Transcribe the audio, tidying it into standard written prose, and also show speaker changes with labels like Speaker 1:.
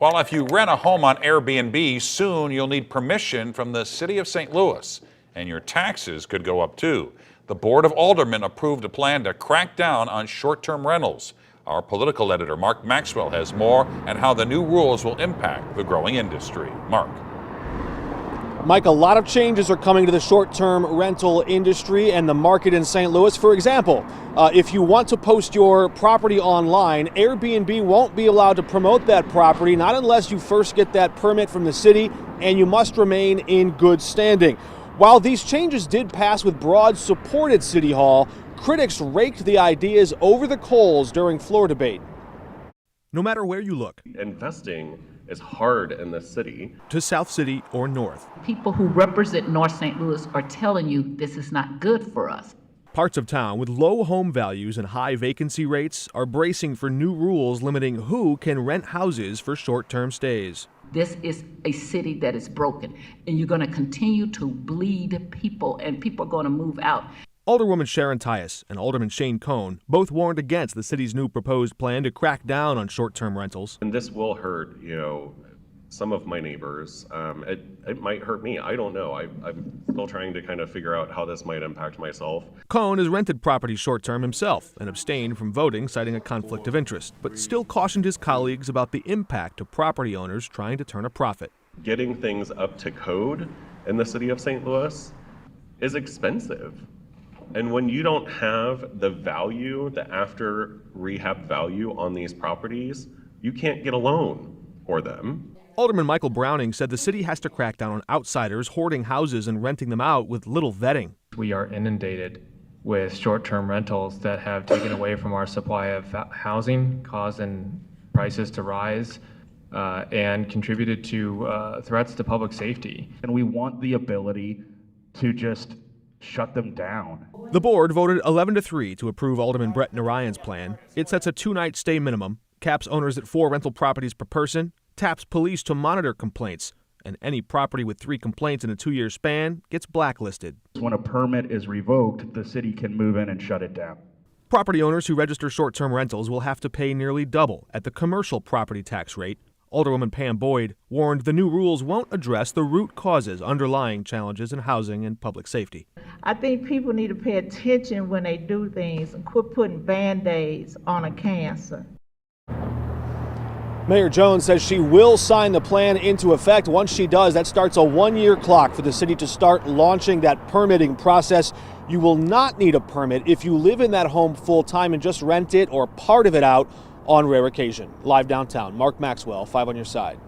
Speaker 1: Well, if you rent a home on Airbnb, soon you'll need permission from the city of St. Louis, and your taxes could go up too. The Board of Aldermen approved a plan to crack down on short-term rentals. Our political editor, Mark Maxwell, has more on how the new rules will impact the growing industry. Mark.
Speaker 2: Mike, a lot of changes are coming to the short-term rental industry and the market in St. Louis. For example, if you want to post your property online, Airbnb won't be allowed to promote that property, not unless you first get that permit from the city, and you must remain in good standing. While these changes did pass with broad support at City Hall, critics raked the ideas over the coals during floor debate.
Speaker 3: No matter where you look,
Speaker 4: investing is hard in the city.
Speaker 3: To South City or North.
Speaker 5: People who represent North St. Louis are telling you this is not good for us.
Speaker 3: Parts of town with low home values and high vacancy rates are bracing for new rules limiting who can rent houses for short-term stays.
Speaker 5: This is a city that is broken, and you're going to continue to bleed people, and people are going to move out.
Speaker 3: Alderwoman Sharon Tyus and Alderman Shane Cohn both warned against the city's new proposed plan to crack down on short-term rentals.
Speaker 4: And this will hurt, some of my neighbors. It might hurt me. I don't know. I'm still trying to kind of figure out how this might impact myself.
Speaker 3: Cohn has rented property short-term himself and abstained from voting, citing a conflict of interest, but still cautioned his colleagues about the impact of property owners trying to turn a profit.
Speaker 4: Getting things up to code in the city of St. Louis is expensive. And when you don't have the value, the after rehab value on these properties, you can't get a loan for them.
Speaker 3: Alderman Michael Browning said the city has to crack down on outsiders hoarding houses and renting them out with little vetting.
Speaker 6: We are inundated with short-term rentals that have taken away from our supply of housing, causing prices to rise, and contributed to threats to public safety.
Speaker 7: And we want the ability to just shut them down.
Speaker 3: The board voted 11-3 to approve Alderman Orion's plan. It sets a 2-night stay minimum, caps owners at 4 rental properties per person, taps police to monitor complaints, and any property with 3 complaints in a 2-year span gets blacklisted.
Speaker 7: When a permit is revoked, the city can move in and shut it down.
Speaker 3: Property owners who register short-term rentals will have to pay nearly double at the commercial property tax rate. Alderwoman Pam Boyd warned the new rules won't address the root causes underlying challenges in housing and public safety.
Speaker 8: I think people need to pay attention when they do things and quit putting Band-Aids on a cancer.
Speaker 2: Mayor Jones says she will sign the plan into effect. Once she does, that starts a 1-year clock for the city to start launching that permitting process. You will not need a permit if you live in that home full-time and just rent it or part of it out on rare occasion. Live downtown, Mark Maxwell, 5 on your side.